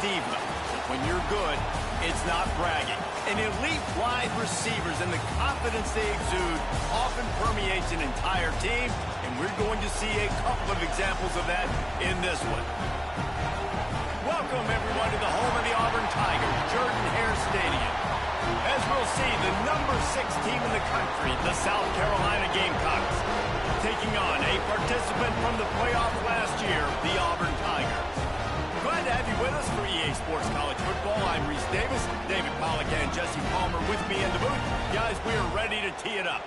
diva. When you're good, it's not bragging. And elite wide receivers and the confidence they exude often permeates an entire team, and we're going to see a couple of examples of that in this one. Welcome, everyone, to the home of the Auburn Tigers, Jordan-Hare Stadium. As we'll see, the number 6 team in the country, the South Carolina Gamecocks, taking on a participant from the playoff last year, the Auburn Tigers. Glad to have you with us for EA Sports College Football. I'm Reese Davis, David Pollack and Jesse Palmer with me in the booth. Guys, we are ready to tee it up.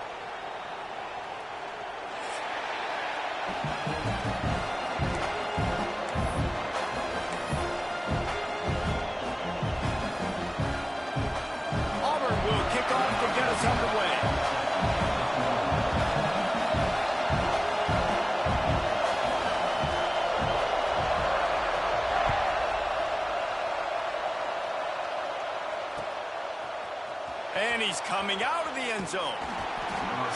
Auburn will kick off to get us underway. And he's coming out of the end zone.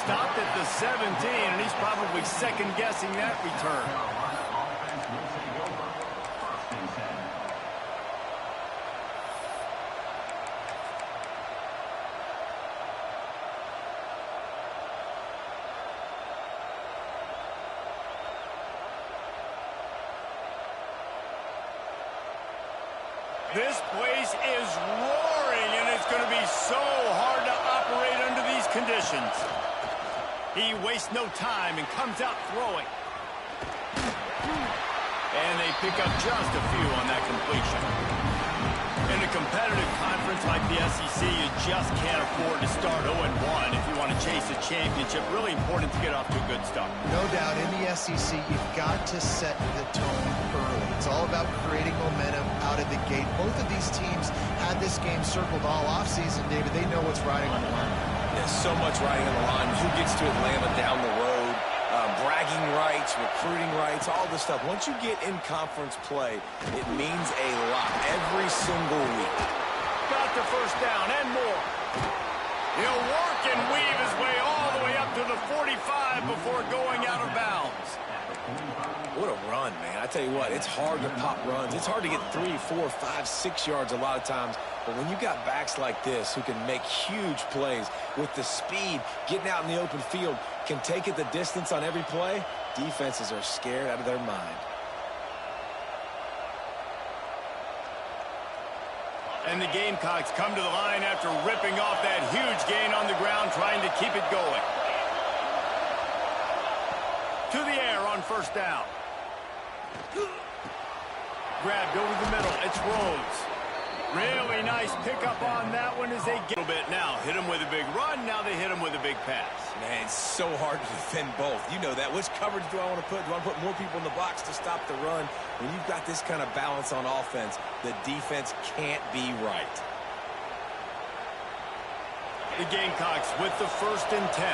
Stopped at the 17, and he's probably second-guessing that return. This place is roaring, and it's going to be so hard to operate under these conditions. He wastes no time and comes out throwing. And they pick up just a few on that completion. In a competitive conference like the SEC, you just can't afford to start 0-1 if you want to chase a championship. Really important to get off to a good start. No doubt, in the SEC, you've got to set the tone early. It's all about creating momentum out of the gate. Both of these teams had this game circled all offseason, David. They know what's riding on the line. There's so much riding on the line. Who gets to Atlanta down the road? Bragging rights, recruiting rights, all this stuff. Once you get in conference play, it means a lot every single week. Got the first down and more. He'll work and weave his way all the way up to the 45 before going out of bounds. What a run, man. I tell you what, it's hard to pop runs. It's hard to get 3, 4, 5, 6 yards a lot of times. But when you got backs like this who can make huge plays with the speed, getting out in the open field, can take it the distance on every play, defenses are scared out of their mind. And the Gamecocks come to the line after ripping off that huge gain on the ground, trying to keep it going. To the air on first down. Grabbed over the middle. It's Rhodes. Really nice pickup on that one as they get a bit now. Hit him with a big run. Now they hit him with a big pass. Man, it's so hard to defend both. You know that. Which coverage do I want to put? Do I want to put more people in the box to stop the run? When you've got this kind of balance on offense, the defense can't be right. The Gamecocks with the 1st and 10.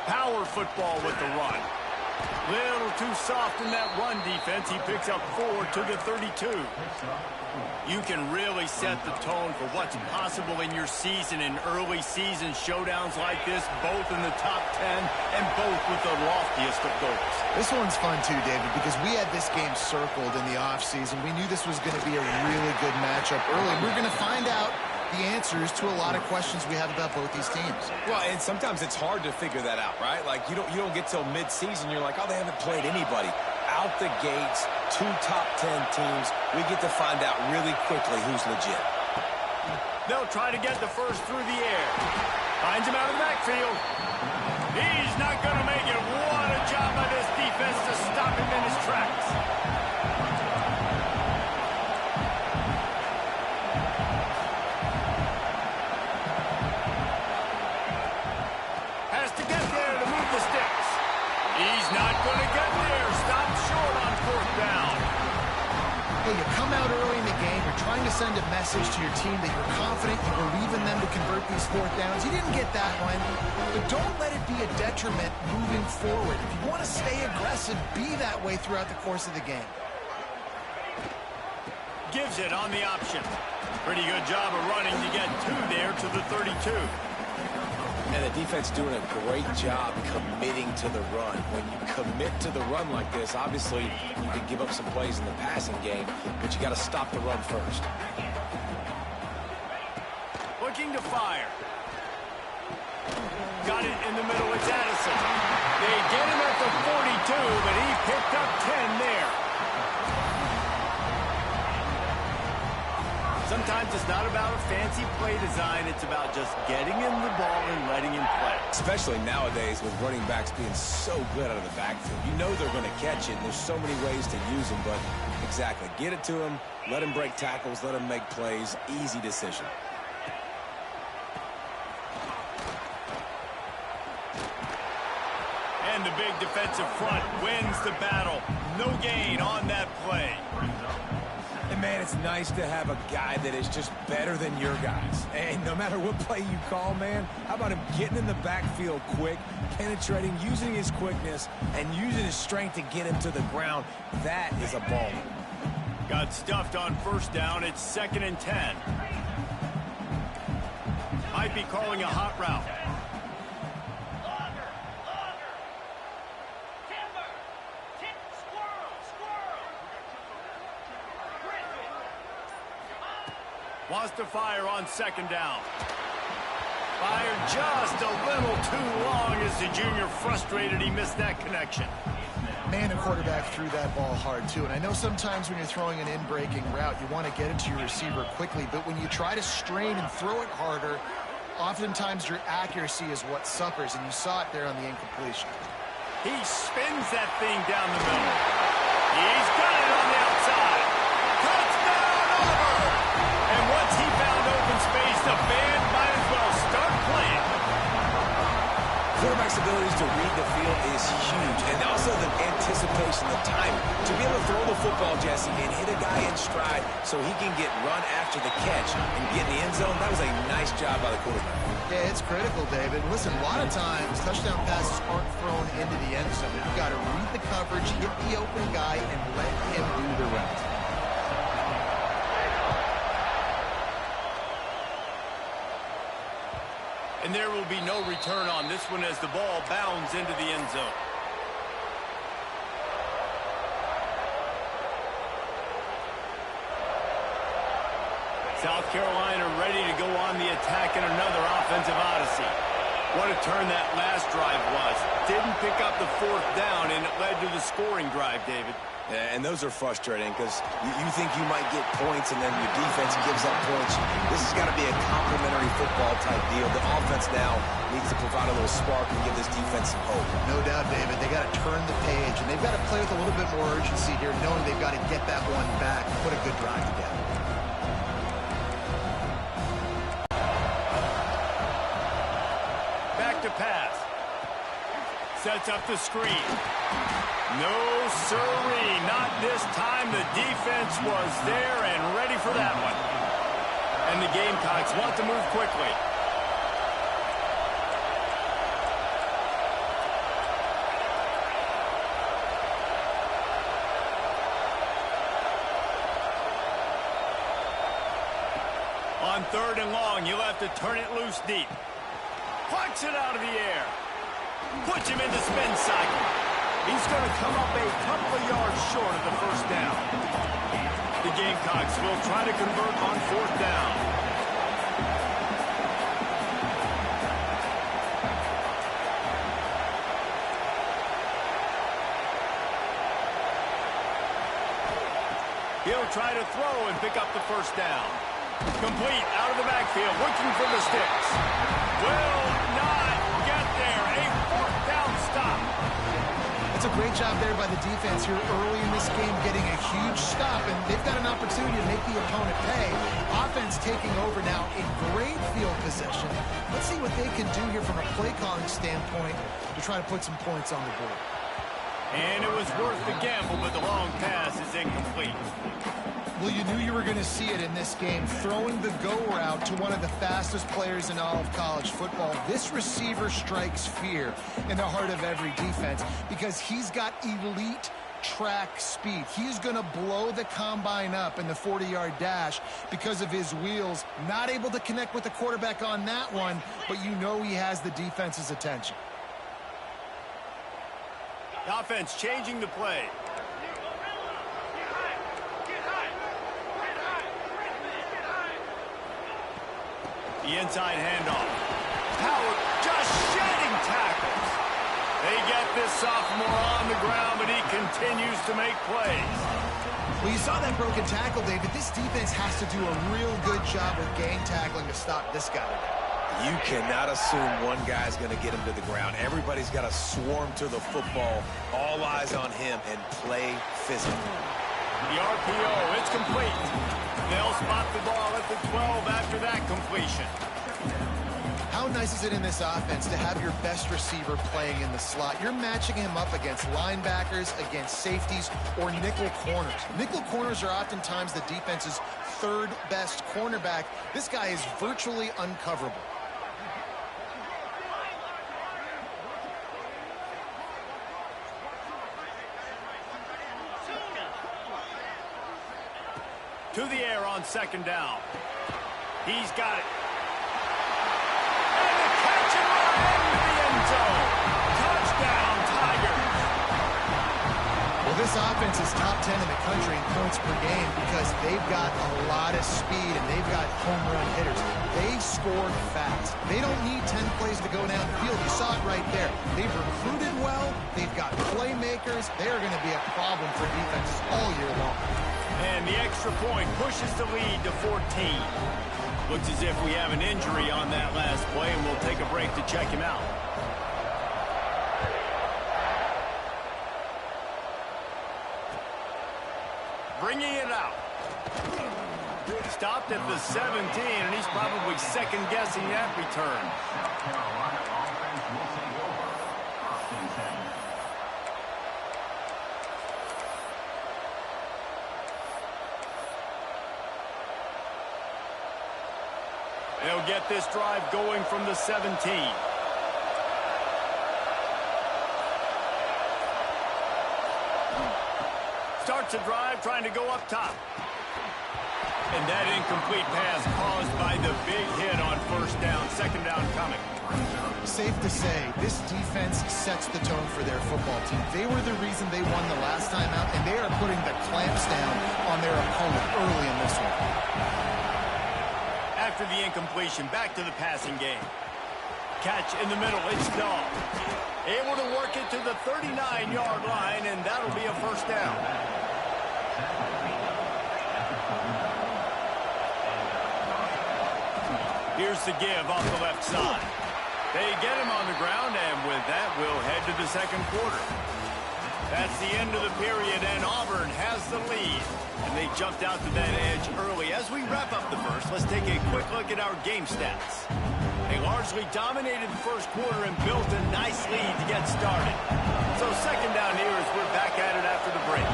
Power football with the run. Little too soft in that run defense. He picks up 4 to the 32. You can really set the tone for what's possible in your season in early season showdowns like this, both in the top 10 and both with the loftiest of goals. This one's fun too, David, because we had this game circled in the offseason. We knew this was going to be a really good matchup early. We're going to find out the answers to a lot of questions we have about both these teams. Well, and sometimes it's hard to figure that out, right? Like, you don't get till mid-season, you're like, oh, they haven't played anybody. Out the gates, 2 top 10 teams, we get to find out really quickly who's legit. They'll try to get the first through the air. Finds him out of the backfield. He's not going to make it. What a job by this defense to stop him in his tracks. He's not going to get there. Stopped short on 4th down. Hey, you come out early in the game. You're trying to send a message to your team that you're confident, you believe in them to convert these 4th downs. You didn't get that one, but don't let it be a detriment moving forward. If you want to stay aggressive, be that way throughout the course of the game. Gives it on the option. Pretty good job of running to get 2 there to the 32. And the defense doing a great job committing to the run. When you commit to the run like this, obviously you can give up some plays in the passing game, but you got to stop the run first. Looking to fire. Got it in the middle. It's Addison. They get him at the 42, but he picked up 10 there. Sometimes it's not about a fancy play design. It's about just getting him the ball and letting him play. Especially nowadays with running backs being so good out of the backfield. You know they're going to catch it, and there's so many ways to use them, but exactly. Get it to him, let him break tackles, let him make plays. Easy decision. And the big defensive front wins the battle. No gain on that play. And, man, it's nice to have a guy that is just better than your guys. And no matter what play you call, man, how about him getting in the backfield quick, penetrating, using his quickness, and using his strength to get him to the ground. That is a ball. Got stuffed on first down. It's 2nd and 10. Might be calling a hot route. Wants to fire on 2nd down. Fired just a little too long as the junior frustrated. He missed that connection. Man, the quarterback threw that ball hard, too. And I know sometimes when you're throwing an in-breaking route, you want to get it to your receiver quickly. But when you try to strain and throw it harder, oftentimes your accuracy is what suffers. And you saw it there on the incompletion. He spins that thing down the middle. He's got it on the outside. Touchdown, Auburn! And once he found open space, the band might as well start playing. Quarterback's abilities to read the field is huge, and also the anticipation, the timing. To be able to throw the football, Jesse, and hit a guy in stride so he can get run after the catch and get in the end zone, that was a nice job by the quarterback. Yeah, it's critical, David. Listen, a lot of times touchdown passes aren't thrown into the end zone. You've got to read the coverage, hit the open guy, and let him do the rest. And there will be no return on this one as the ball bounds into the end zone. South Carolina ready to go on the attack in another offensive odyssey. What a turn that last drive was. Didn't pick up the 4th down, and it led to the scoring drive, David. Yeah, and those are frustrating because you think you might get points and then your defense gives up points. This has got to be a complementary football type deal. The offense now needs to provide a little spark and give this defense some hope. No doubt, David. They got to turn the page, and they've got to play with a little bit more urgency here, knowing they've got to get that one back and put a good drive together. Back to pass. Sets up the screen. No, sirree, not this time. The defense was there and ready for that one. And the Gamecocks want to move quickly. On 3rd and long, you'll have to turn it loose deep. Plucks it out of the air. Puts him into spin cycle. He's going to come up a couple of yards short of the 1st down. The Gamecocks will try to convert on 4th down. He'll try to throw and pick up the 1st down. Complete out of the backfield, looking for the sticks. Will not get there. A 4th down stop. It's a great job there by the defense here early in this game, getting a huge stop, and they've got an opportunity to make the opponent pay. Offense taking over now, a great field possession. Let's see what they can do here from a play calling standpoint to try to put some points on the board. And it was worth the gamble, but the long pass is incomplete. Well, you knew you were going to see it in this game, throwing the go route to one of the fastest players in all of college football. This receiver strikes fear in the heart of every defense because he's got elite track speed. He's going to blow the combine up in the 40-yard dash because of his wheels. Not able to connect with the quarterback on that one, but you know he has the defense's attention. The offense changing the play. The inside handoff. Howard just shedding tackles. They get this sophomore on the ground, but he continues to make plays. Well, you saw that broken tackle, David. This defense has to do a real good job of gang tackling to stop this guy. You cannot assume one guy's going to get him to the ground. Everybody's got to swarm to the football. All eyes on him and play physical. The RPO, it's complete. They'll spot the ball at the 12 after that completion. How nice is it in this offense to have your best receiver playing in the slot? You're matching him up against linebackers, against safeties, or nickel corners. Nickel corners are oftentimes the defense's third best cornerback. This guy is virtually uncoverable. To the air on second down. He's got it. And the catch and run into the end zone. Touchdown, Tigers. Well, this offense is top 10 in the country in points per game because they've got a lot of speed and they've got home run hitters. They score fast. They don't need 10 plays to go downfield. You saw it right there. They've recruited well. They've got playmakers. They're going to be a problem for defenses all year long. And the extra point pushes the lead to 14. Looks as if we have an injury on that last play, and we'll take a break to check him out. Bringing it out. Stopped at the 17, and he's probably second-guessing that return. They'll get this drive going from the 17. Starts a drive trying to go up top. And that incomplete pass caused by the big hit on first down. Second down coming. Safe to say, this defense sets the tone for their football team. They were the reason they won the last time out, and they are putting the clamps down on their opponent early in this one. After the incompletion, back to the passing game. Catch in the middle, it's Dahl. Able to work it to the 39-yard line, and that'll be a first down. Here's the give off the left side. They get him on the ground, and with that, we'll head to the second quarter. That's the end of the period, and Auburn has the lead. And they jumped out to that edge early. As we wrap up the first, let's take a quick look at our game stats. They largely dominated the first quarter and built a nice lead to get started. So second down here as we're back at it after the break.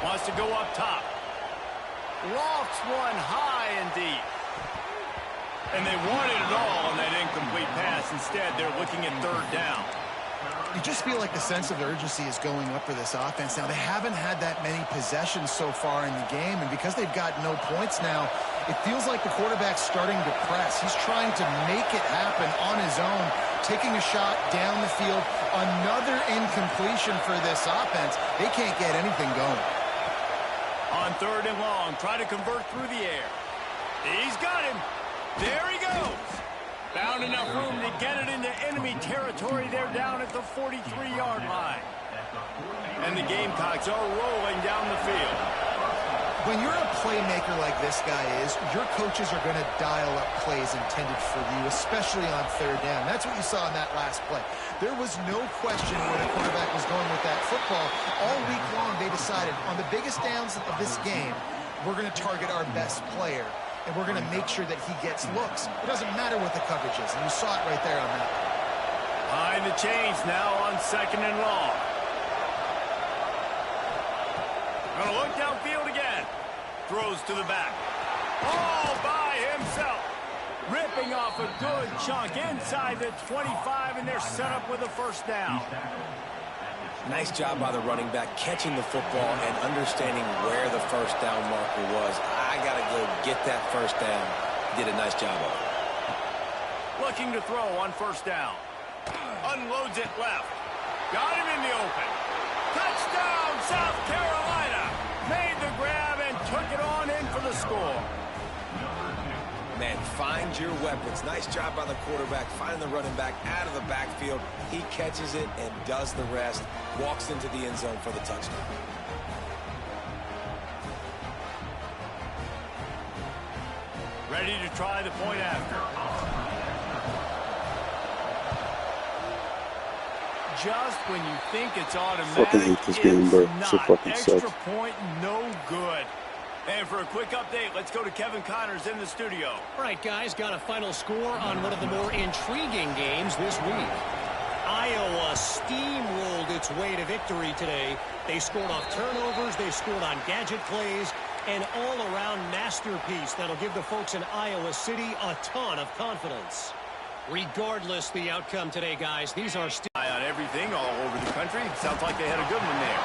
Wants to go up top. Lofts one high and deep. And they wanted it all on that incomplete pass. Instead, they're looking at third down. You just feel like the sense of urgency is going up for this offense. Now, they haven't had that many possessions so far in the game, and because they've got no points now, it feels like the quarterback's starting to press. He's trying to make it happen on his own, taking a shot down the field. Another incompletion for this offense. They can't get anything going. On third and long, try to convert through the air. He's got him. There he goes. Found enough room to get it into enemy territory. They're down at the 43-yard line. And the Gamecocks are rolling down the field. When you're a playmaker like this guy is, your coaches are going to dial up plays intended for you, especially on third down. That's what you saw in that last play. There was no question where the quarterback was going with that football. All week long, they decided on the biggest downs of this game, we're going to target our best player. And we're going to make sure that he gets looks. It doesn't matter what the coverage is. And you saw it right there on that. Behind the chains now on second and long. Going to look downfield again. Throws to the back. All by himself. Ripping off a good chunk inside the 25, and they're set up with a first down. Nice job by the running back, catching the football and understanding where the first down marker was. I got to go get that first down. Did a nice job of it. Looking to throw on first down. Unloads it left. Got him in the open. Touchdown, South Carolina. Made the grab and took it on in for the score. Man, find your weapons. Nice job by the quarterback, finding the running back out of the backfield. He catches it and does the rest. Walks into the end zone for the touchdown. Ready to try the point after. Just when you think it's automatic, fucking hate this game, bro. it's So not. fucking Extra sucks. point, no good. And for a quick update, let's go to Kevin Connors in the studio. All right, guys, got a final score on one of the more intriguing games this week. Iowa steamrolled its way to victory today. They scored off turnovers, they scored on gadget plays, an all-around masterpiece that'll give the folks in Iowa City a ton of confidence. Regardless the outcome today, guys, these are still On everything all over the country. Sounds like they had a good one there.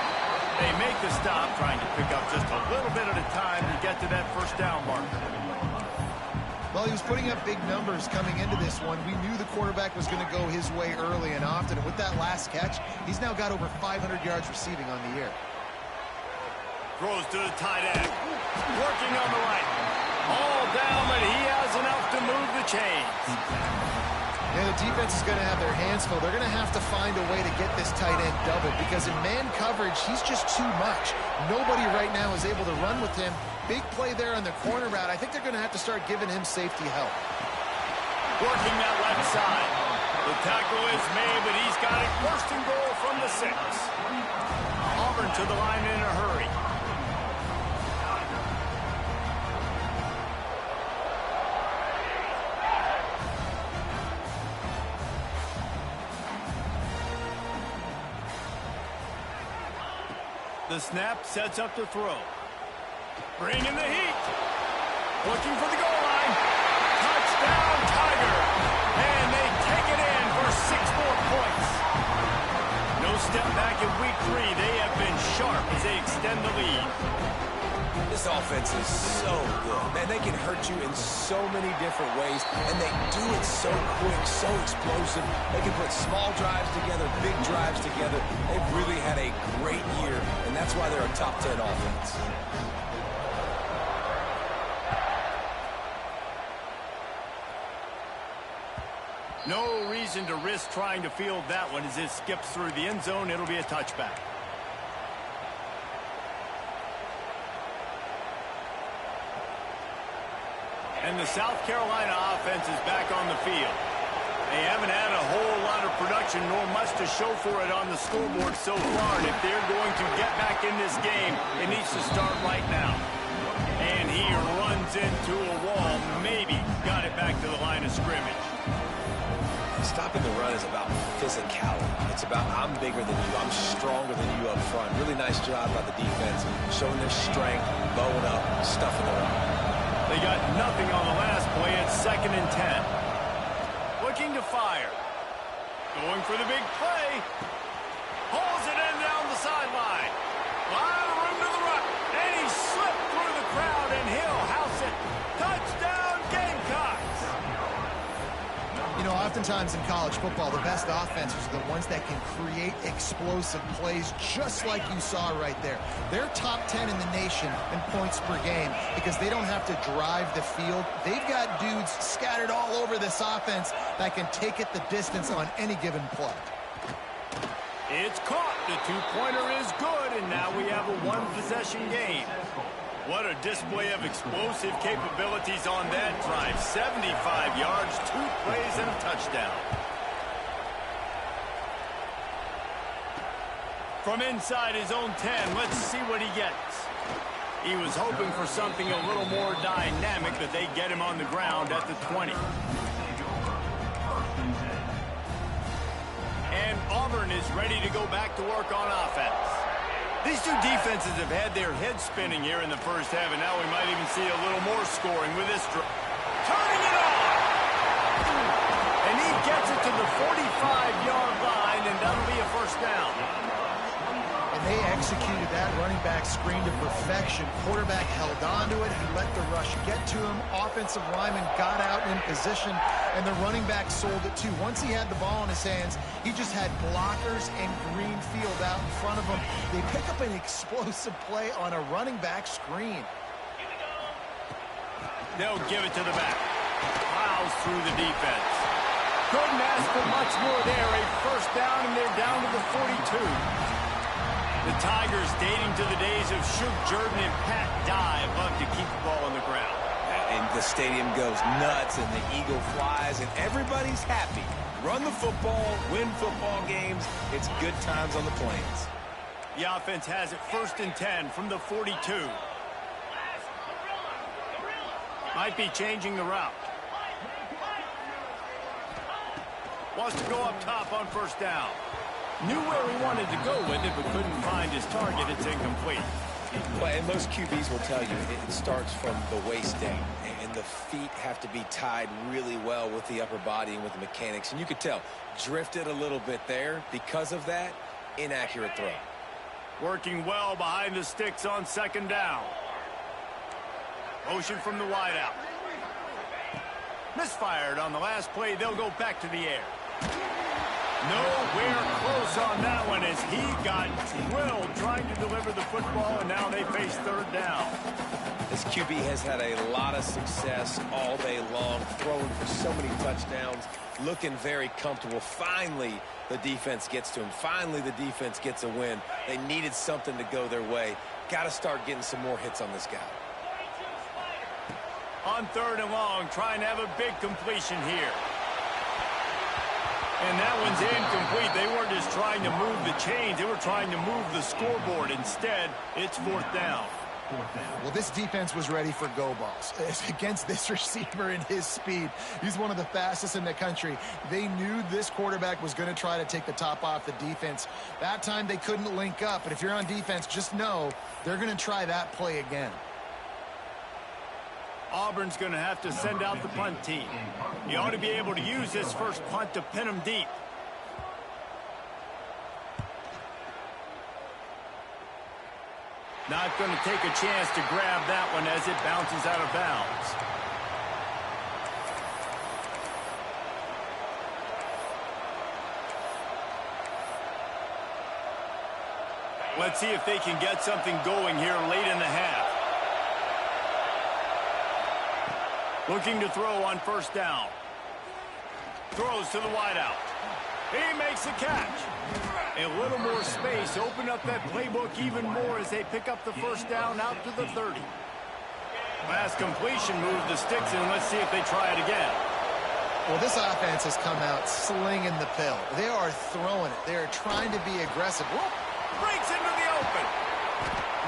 They make the stop, trying to pick up just a little bit at a time to get to that first down marker. Well, he was putting up big numbers coming into this one. We knew the quarterback was going to go his way early and often. And with that last catch, he's now got over 500 yards receiving on the year. Throws to the tight end. Working on the right. All down, but he has enough to move the chains. And the defense is going to have their hands full. They're going to have to find a way to get this tight end doubled because in man coverage, he's just too much. Nobody right now is able to run with him. Big play there on the corner route. I think they're going to have to start giving him safety help. Working that left side. The tackle is made, but he's got it first and goal from the 6. Auburn to the line in a hurry. The snap sets up the throw. Bringing the heat. Looking for the goal line. Touchdown, Tiger. And they take it in for 6 more points. No step back in week 3. They have been sharp as they extend the lead. This offense is so good. Man, they can hurt you in so many different ways, and they do it so quick, so explosive. They can put small drives together, big drives together. They've really had a great year, and that's why they're a top 10 offense. No reason to risk trying to field that one as it skips through the end zone. It'll be a touchback. And the South Carolina offense is back on the field. They haven't had a whole lot of production nor much to show for it on the scoreboard so far. And if they're going to get back in this game, it needs to start right now. And he runs into a wall. Maybe got it back to the line of scrimmage. Stopping the run is about physicality. It's about I'm bigger than you. I'm stronger than you up front. Really nice job by the defense, showing their strength, bowing up, stuffing the run. They got nothing on the last play. It's 2nd and 10. Looking to fire. Going for the big play. Pulls it in down the sideline. Lot of room to the right. And he slipped through the crowd, and he'll house it. Touchdown, Gamecocks. You know, oftentimes in college football, the best offenses are the ones that can create explosive plays just like you saw right there. They're top 10 in the nation in points per game because they don't have to drive the field. They've got dudes scattered all over this offense that can take it the distance on any given play. It's caught. The 2-pointer is good, and now we have a 1-possession game. What a display of explosive capabilities on that drive. 75 yards, 2 plays, and a touchdown. From inside his own 10, let's see what he gets. He was hoping for something a little more dynamic, but they get him on the ground at the 20. And Auburn is ready to go back to work on offense. These two defenses have had their heads spinning here in the first half, and now we might even see a little more scoring with this drive. Turning it on! And he gets it to the 45-yard line, and that'll be a first down. And they executed that running back screen to perfection. Quarterback held on to it. He let the rush get to him. Offensive lineman got out in position, and the running back sold it too. Once he had the ball in his hands, he just had blockers and green field out in front of him. They pick up an explosive play on a running back screen. They'll give it to the back. Plows through the defense. Couldn't ask for much more there. A first down, and they're down to the 42. The Tigers, dating to the days of Shug Jordan and Pat Dye, love to keep the ball on the ground. And the stadium goes nuts, and the eagle flies, and everybody's happy. Run the football, win football games. It's good times on the Plains. The offense has it 1st and 10 from the 42. Might be changing the route. Wants to go up top on first down. Knew where he wanted to go with it, but couldn't find his target. It's incomplete. Well, and most QBs will tell you it starts from the waist down, and the feet have to be tied really well with the upper body and with the mechanics. And you could tell, drifted a little bit there. Because of that, inaccurate throw. Working well behind the sticks on 2nd down. Motion from the wideout. Misfired on the last play. They'll go back to the air. Nowhere close on that one as he got drilled trying to deliver the football, and now they face 3rd down. This QB has had a lot of success all day long, throwing for so many touchdowns, looking very comfortable. Finally, the defense gets to him. Finally, the defense gets a win. They needed something to go their way. Got to start getting some more hits on this guy. On 3rd and long, trying to have a big completion here. And that one's incomplete. They weren't just trying to move the chains. They were trying to move the scoreboard. Instead, it's 4th down. Well, this defense was ready for go balls. Against this receiver and his speed, he's one of the fastest in the country. They knew this quarterback was going to try to take the top off the defense. That time they couldn't link up. But if you're on defense, just know they're going to try that play again. Auburn's going to have to send out the punt team. He ought to be able to use this first punt to pin him deep. Not going to take a chance to grab that one as it bounces out of bounds. Let's see if they can get something going here late in the half. Looking to throw on 1st down. Throws to the wideout. He makes the catch. A little more space. Open up that playbook even more as they pick up the 1st down out to the 30. Last completion moved the sticks in. Let's see if they try it again. Well, this offense has come out slinging the pill. They are throwing it. They are trying to be aggressive. Whoop. Breaks into the open.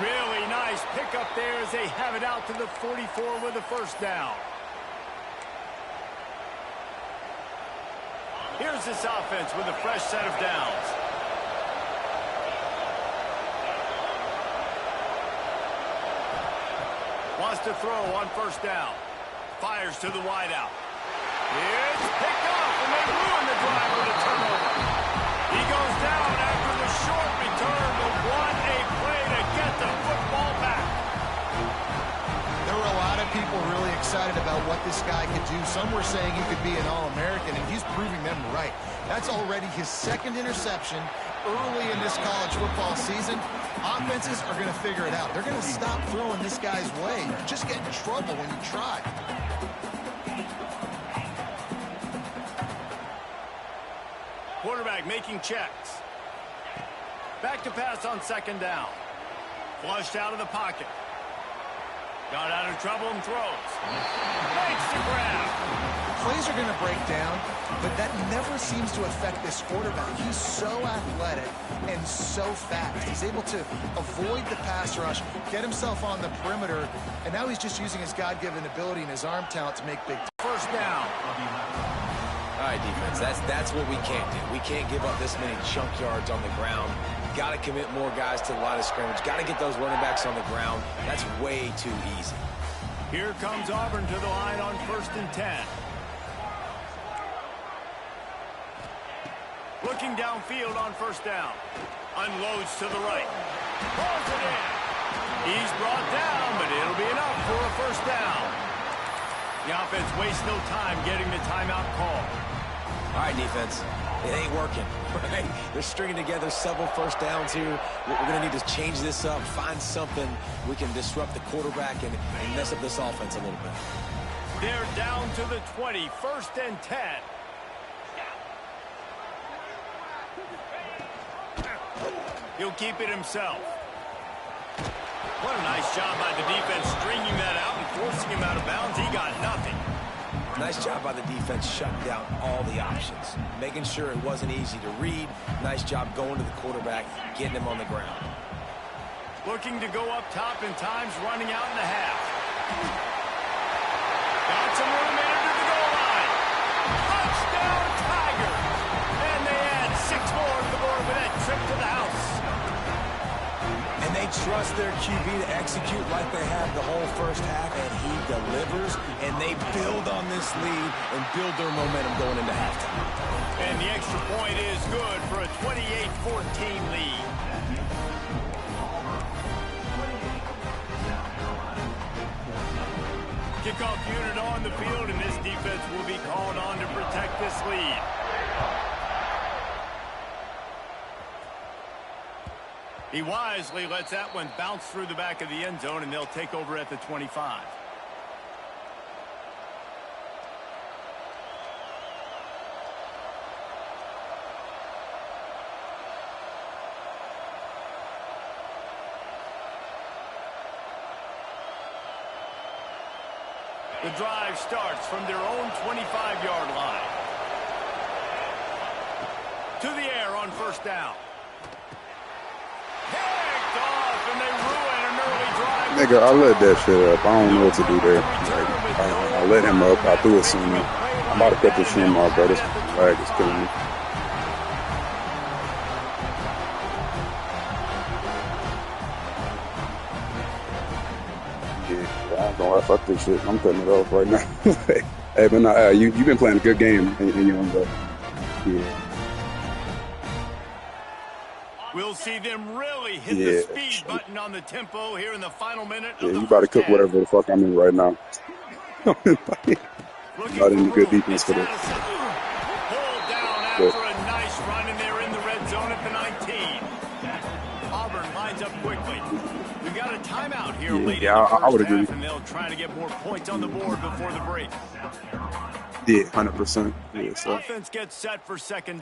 Really nice pickup there as they have it out to the 44 with the 1st down. Here's this offense with a fresh set of downs. Wants to throw on 1st down. Fires to the wideout. It's picked off, and they ruin the drive with a turnover. He goes down after the short return, but what a play to get the football back. There were a lot of people really excited about what this guy could do. Some were saying he could be an All-American, and he's proving them right. That's already his 2nd interception early in this college football season. Offenses are going to figure it out. They're going to stop throwing this guy's way. You just get in trouble when you try. Quarterback making checks. Back to pass on 2nd down. Flushed out of the pocket. Got out of trouble and throws. Makes the grab. Plays are going to break down, but that never seems to affect this quarterback. He's so athletic and so fast. He's able to avoid the pass rush, get himself on the perimeter, and now he's just using his God-given ability and his arm talent to make big. 1st down. All right, defense, that's what we can't do. We can't give up this many chunk yards on the ground. Got to commit more guys to the line of scrimmage. Got to get those running backs on the ground. That's way too easy. Here comes Auburn to the line on 1st and 10. Looking downfield on 1st down. Unloads to the right. Pulls it in. He's brought down, but it'll be enough for a first down. The offense wastes no time getting the timeout call. All right, defense. It ain't working, right? They're stringing together several first downs here. We're going to need to change this up, find something we can disrupt the quarterback and mess up this offense a little bit. They're down to the 20, 1st and 10. He'll keep it himself. What a nice job by the defense stringing that out and forcing him out of bounds. He got nothing. Nice job by the defense shutting down all the options, making sure it wasn't easy to read. Nice job going to the quarterback, getting him on the ground. Looking to go up top and time's running out in the half. Got some room into the goal line. Touchdown Tigers! And they add 6 more to the board with that trip to the house. And they trust their QB to execute like they have the whole first half, and he delivers, and they build on this lead and build their momentum going into halftime. And the extra point is good for a 28-14 lead. Kickoff unit on the field, and this defense will be called on to protect this lead. He wisely lets that one bounce through the back of the end zone, and they'll take over at the 25. The drive starts from their own 25-yard line. To the air on first down. Picked off, and they ruin an early drive. Nigga, I let that shit up. I don't know what to do there. Like, I let him up. I threw it sooner. I'm about to cut this shit off, bro. This flag is killing me. Fuck this shit. I'm cutting it off right now. Hey, but no, you've been playing a good game in your own way. Yeah. We'll see them really hit the speed button on the tempo here in the final minute. Yeah, you about to cook whatever the fuck I'm in right now. Not in the good defense for this. Pulled down after a nice run, and they're in the red zone at the 19. Auburn lines up quickly. We've got a timeout here late in the first I would agree. half, and they'll try to get more points on the board before the break. Yeah, 100%. Yeah, so. Offense gets set for second down.